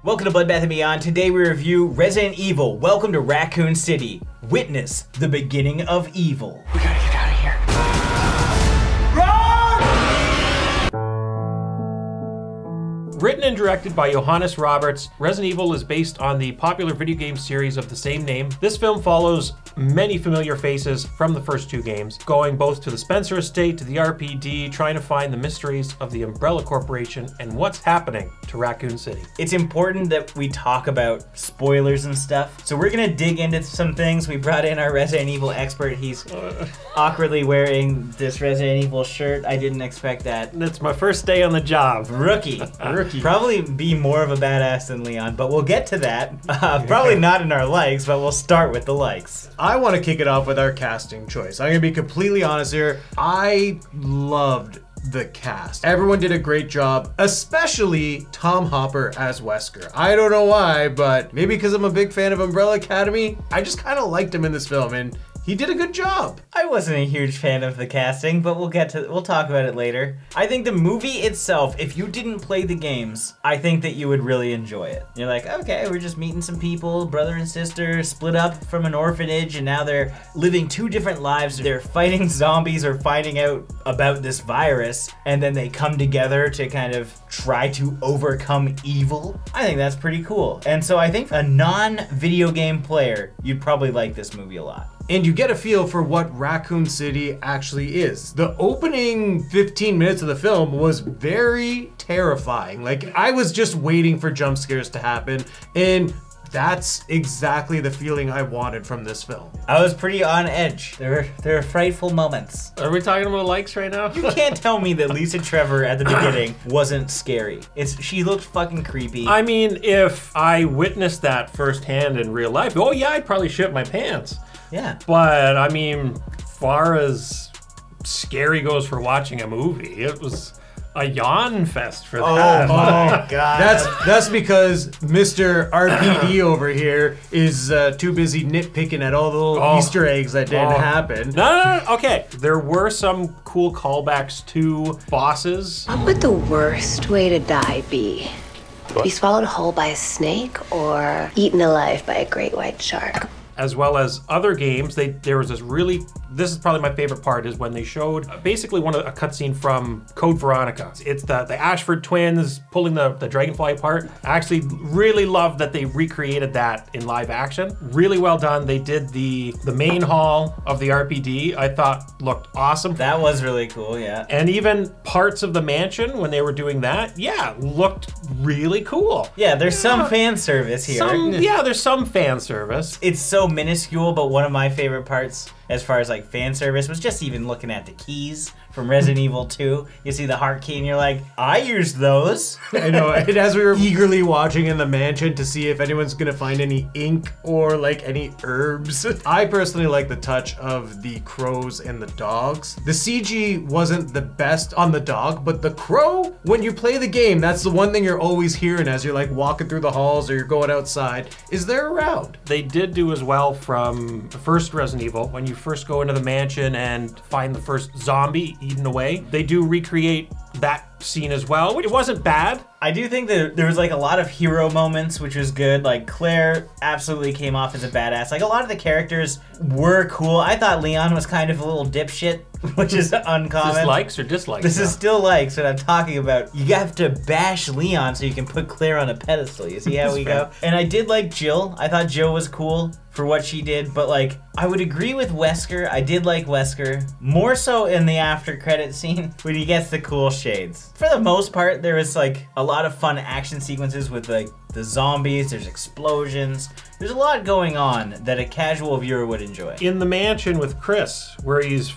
Welcome to Bloodbath and Beyond. Today we review Resident Evil. Welcome to Raccoon City. Witness the beginning of evil. We gotta get out of here. Written and directed by Johannes Roberts, Resident Evil is based on the popular video game series of the same name. This film follows many familiar faces from the first two games, going both to the Spencer estate, to the RPD, trying to find the mysteries of the Umbrella Corporation and what's happening to Raccoon City. It's important that we talk about spoilers and stuff, so we're gonna dig into some things. We brought in our Resident Evil expert. He's awkwardly wearing this Resident Evil shirt. I didn't expect that. It's my first day on the job. Rookie. Probably be more of a badass than Leon, but we'll get to that. Probably not in our likes, but we'll start with the likes. I want to kick it off with our casting choice. I'm gonna be completely honest here. I loved the cast. Everyone did a great job, especially Tom Hopper as Wesker. I don't know why, but maybe because I'm a big fan of Umbrella Academy, I just kind of liked him in this film, and he did a good job. I wasn't a huge fan of the casting, but we'll talk about it later. I think the movie itself, if you didn't play the games, I think that you would really enjoy it. You're like, okay, we're just meeting some people, brother and sister, split up from an orphanage, and now they're living two different lives. They're fighting zombies or finding out about this virus, and then they come together to kind of try to overcome evil. I think that's pretty cool. And so I think a non-video game player, you'd probably like this movie a lot. And you get a feel for what Raccoon City actually is. The opening 15 minutes of the film was very terrifying. Like, I was just waiting for jump scares to happen, and that's exactly the feeling I wanted from this film. I was pretty on edge. There were frightful moments. Are we talking about likes right now? You can't tell me that Lisa Trevor at the beginning wasn't scary. She looked fucking creepy. I mean, if I witnessed that firsthand in real life, oh yeah, I'd probably shit my pants. Yeah. But I mean, far as scary goes for watching a movie, it was a yawn fest for that. Oh my god. That's because Mr. RPD over here is too busy nitpicking at all the little Easter eggs that didn't happen. No, okay. There were some cool callbacks to bosses. What would the worst way to die be? Be swallowed whole by a snake or eaten alive by a great white shark? As well as other games, there was this is probably my favorite part, is when they showed basically a cutscene from Code Veronica. It's the Ashford twins pulling the dragonfly apart. I actually really love that they recreated that in live action. Really well done. They did the main hall of the RPD, I thought looked awesome. That was really cool, yeah. And even parts of the mansion when they were doing that, yeah, looked really cool. Yeah, there's some fan service here. There's some fan service. It's so minuscule, but one of my favorite parts as far as like fan service was just even looking at the keys from Resident Evil 2. You see the heart key and you're like, I used those. I know, and as we were eagerly watching in the mansion to see if anyone's gonna find any ink or like any herbs. I personally like the touch of the crows and the dogs. The CG wasn't the best on the dog, but the crow, when you play the game, that's the one thing you're always hearing as you're like walking through the halls or you're going outside, is they're around. They did do as well from the first Resident Evil, when you first go into the mansion and find the first zombie eaten away. They do recreate that scene as well. It wasn't bad. I do think that there was like a lot of hero moments, which was good. Like Claire absolutely came off as a badass. Like a lot of the characters were cool. I thought Leon was kind of a little dipshit, which is uncommon. Is this likes or dislikes? This is still likes what I'm talking about. You have to bash Leon so you can put Claire on a pedestal. You see how we go? And I did like Jill. I thought Jill was cool for what she did, but like, I would agree with Wesker. I did like Wesker, more so in the after credit scene when he gets the cool shades. For the most part, there was like a lot of fun action sequences with like the zombies, there's explosions. There's a lot going on that a casual viewer would enjoy. In the mansion with Chris, where he's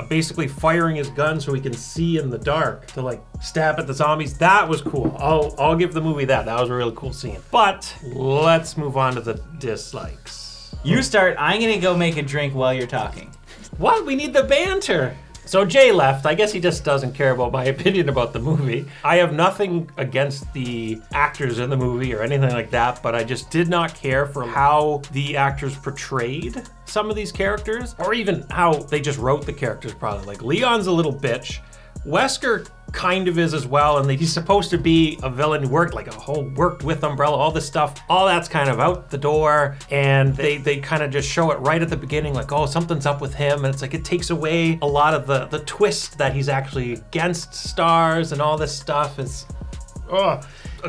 basically firing his gun so he can see in the dark to like stab at the zombies, that was cool. I'll give the movie that. That was a really cool scene. But let's move on to the dislikes. You start. I'm gonna go make a drink while you're talking. What? We need the banter. So Jay left. I guess he just doesn't care about my opinion about the movie. I have nothing against the actors in the movie or anything like that, but I just did not care for how the actors portrayed some of these characters, or even how they just wrote the characters probably. Like Leon's a little bitch. Wesker kind of is as well, and he's supposed to be a villain who worked with Umbrella, all this stuff. All that's kind of out the door, and they kind of just show it right at the beginning, like, oh, something's up with him, and it's like it takes away a lot of the twist that he's actually against stars and all this stuff. It's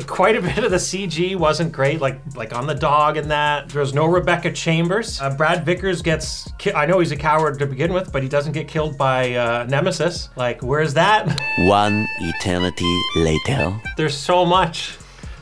quite a bit of the CG wasn't great, like on the dog and that. There's no Rebecca Chambers. Brad Vickers gets I know he's a coward to begin with, but he doesn't get killed by Nemesis. Like, where's that? One eternity later. There's so much.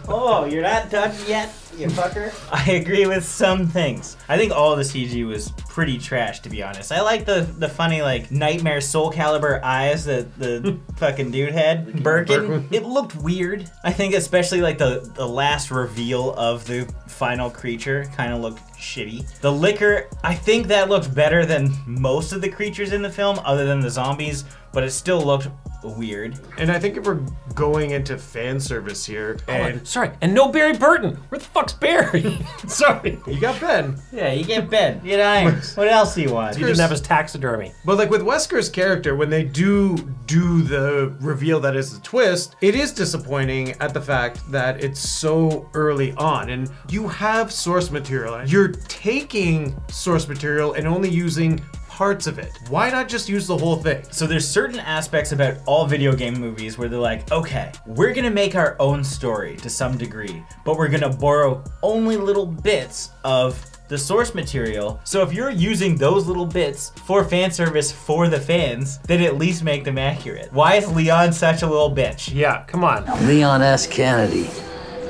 Oh, you're not done yet, you fucker. I agree with some things. I think all the CG was pretty trash, to be honest. I like the funny, like, Nightmare Soul Calibur eyes that the fucking dude had. Birkin. It looked weird. I think especially like the last reveal of the final creature kind of looked shitty. The liquor, I think that looked better than most of the creatures in the film, other than the zombies, but it still looked weird. And I think if we're going into fan service here, and sorry, and no Barry Burton. Where the fuck's Barry? Sorry. You got Ben. Yeah, you get Ben. You get Irons. What else do you want? He didn't have his taxidermy. But like with Wesker's character, when they do the reveal that is the twist, it is disappointing at the fact that it's so early on, and you have source material, and you're taking source material and only using parts of it. Why not just use the whole thing? So there's certain aspects about all video game movies where they're like, okay, we're gonna make our own story to some degree, but we're gonna borrow only little bits of the source material. So if you're using those little bits for fan service for the fans, then at least make them accurate. Why is Leon such a little bitch? Yeah, come on. Leon S. Kennedy.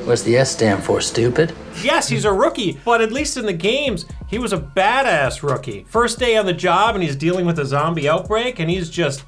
What's the S stand for, stupid? Yes, he's a rookie, but at least in the games, he was a badass rookie. First day on the job and he's dealing with a zombie outbreak and he's just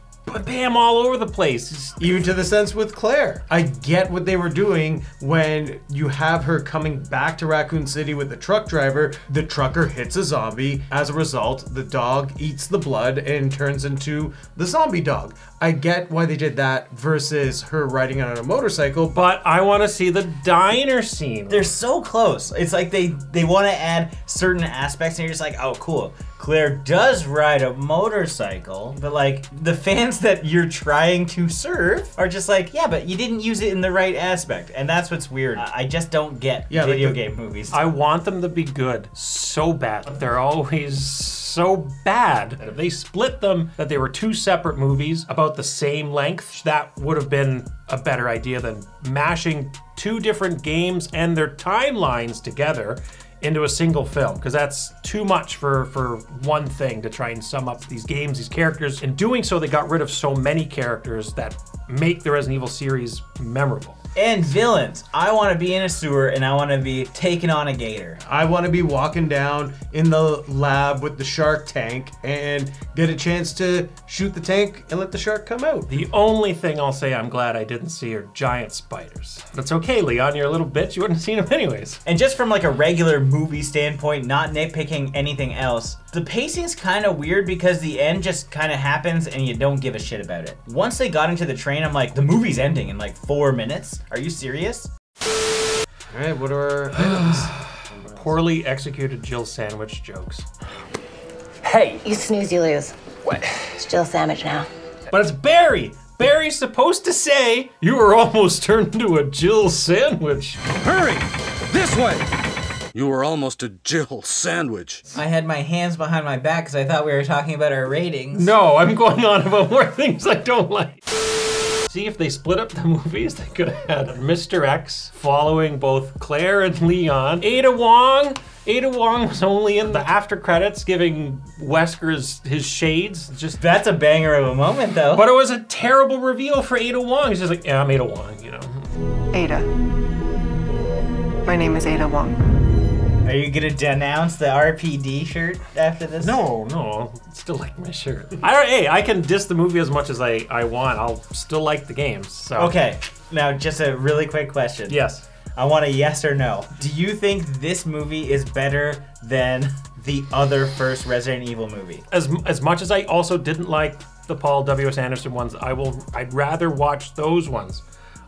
bam all over the place. Even to the sense with Claire. I get what they were doing when you have her coming back to Raccoon City with the truck driver. The trucker hits a zombie. As a result, the dog eats the blood and turns into the zombie dog. I get why they did that versus her riding on a motorcycle. But I want to see the diner scene. They're so close. It's like they want to add certain aspects and you're just like, oh, cool. Claire does ride a motorcycle, but like the fans that you're trying to serve are just like, yeah, but you didn't use it in the right aspect. And that's what's weird. I just don't get video game movies. I want them to be good so bad. But they're always so bad. If they split them, that they were two separate movies about the same length, that would have been a better idea than mashing two different games and their timelines together into a single film, because that's too much for one thing to try and sum up these games, these characters. In doing so, they got rid of so many characters that make the Resident Evil series memorable. And villains. I want to be in a sewer and I want to be taking on a gator. I want to be walking down in the lab with the shark tank and get a chance to shoot the tank and let the shark come out. The only thing I'll say I'm glad I didn't see are giant spiders. That's okay, Leon, you're a little bitch. You wouldn't have seen them anyways. And just from like a regular movie standpoint, not nitpicking anything else, the pacing's kind of weird because the end just kind of happens and you don't give a shit about it. Once they got into the train, I'm like, the movie's ending in like 4 minutes? Are you serious? All right, what are our items? Poorly executed Jill sandwich jokes. Hey! You snooze, you lose. What? It's Jill sandwich now. But it's Barry! Barry's supposed to say, you were almost turned into a Jill sandwich. Hurry! This way! You were almost a Jill sandwich. I had my hands behind my back because I thought we were talking about our ratings. No, I'm going on about more things I don't like. See, if they split up the movies, they could have had Mr. X following both Claire and Leon. Ada Wong was only in the after credits giving Wesker's his shades. Just That's a banger of a moment though. But it was a terrible reveal for Ada Wong. He's just like, yeah, I'm Ada Wong, you know. Ada. My name is Ada Wong. Are you gonna denounce the RPD shirt after this? No, still like my shirt. Hey, I can diss the movie as much as I want. I'll still like the games, so. Okay, now just a really quick question. Yes. I want a yes or no. Do you think this movie is better than the other first Resident Evil movie? As much as I also didn't like the Paul W.S. Anderson ones, I'd rather watch those ones,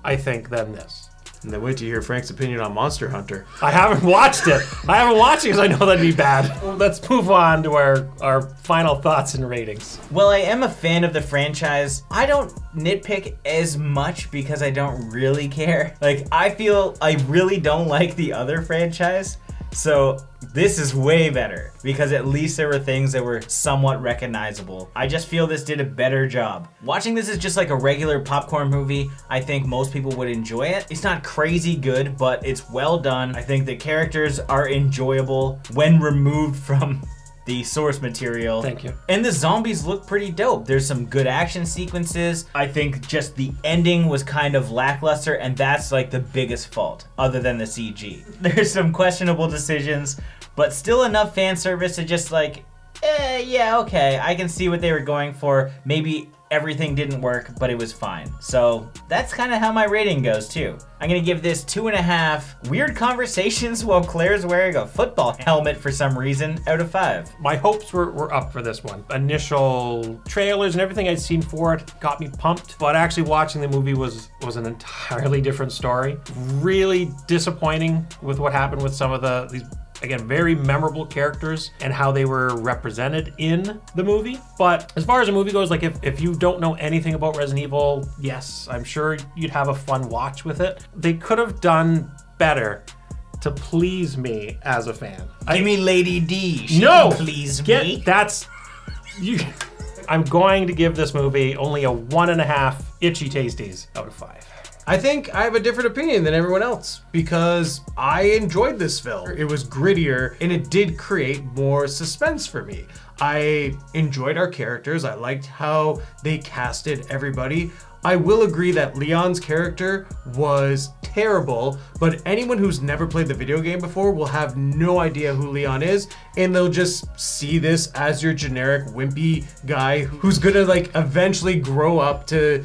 I think, than this. And then wait to hear Frank's opinion on Monster Hunter. I haven't watched it. I haven't watched it because I know that'd be bad. Let's move on to our final thoughts and ratings. Well, I am a fan of the franchise. I don't nitpick as much because I don't really care. Like, I feel I really don't like the other franchise. So this is way better because at least there were things that were somewhat recognizable. I just feel this did a better job. Watching this is just like a regular popcorn movie. I think most people would enjoy it. It's not crazy good, but it's well done. I think the characters are enjoyable when removed from the source material. Thank you. And the zombies look pretty dope. There's some good action sequences. I think just the ending was kind of lackluster, and that's like the biggest fault, other than the CG. There's some questionable decisions, but still enough fan service to just like, yeah, okay, I can see what they were going for. Maybe everything didn't work, but it was fine. So that's kind of how my rating goes too. I'm gonna give this 2.5 weird conversations while Claire's wearing a football helmet for some reason out of 5. My hopes were up for this one. Initial trailers and everything I'd seen for it got me pumped, but actually watching the movie was an entirely different story. Really disappointing with what happened with some of these again, very memorable characters and how they were represented in the movie. But as far as the movie goes, like if you don't know anything about Resident Evil, yes, I'm sure you'd have a fun watch with it. They could have done better to please me as a fan. Give me Lady D. She No! can please me. That's... I'm going to give this movie only a 1.5 itchy tasties out of 5. I think I have a different opinion than everyone else because I enjoyed this film. It was grittier and it did create more suspense for me. I enjoyed our characters. I liked how they casted everybody. I will agree that Leon's character was terrible, but anyone who's never played the video game before will have no idea who Leon is, and they'll just see this as your generic wimpy guy who's gonna like eventually grow up to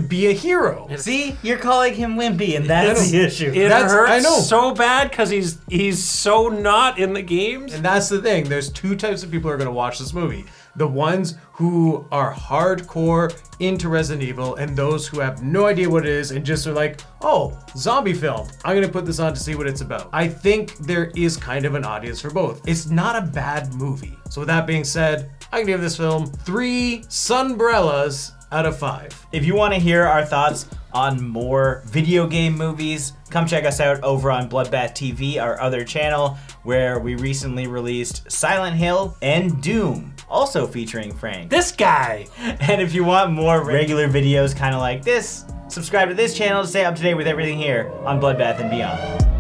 be a hero. See, you're calling him wimpy, and that's the issue. It hurts so bad because he's so not in the games. And that's the thing. There's two types of people who are gonna watch this movie. The ones who are hardcore into Resident Evil and those who have no idea what it is and just are like, oh, zombie film. I'm gonna put this on to see what it's about. I think there is kind of an audience for both. It's not a bad movie. So with that being said, I can give this film 3 sunbrellas out of 5. If you want to hear our thoughts on more video game movies, come check us out over on Bloodbath TV, our other channel, where we recently released Silent Hill and Doom, also featuring Frank. This guy! And if you want more regular videos kind of like this, subscribe to this channel to stay up to date with everything here on Bloodbath and Beyond.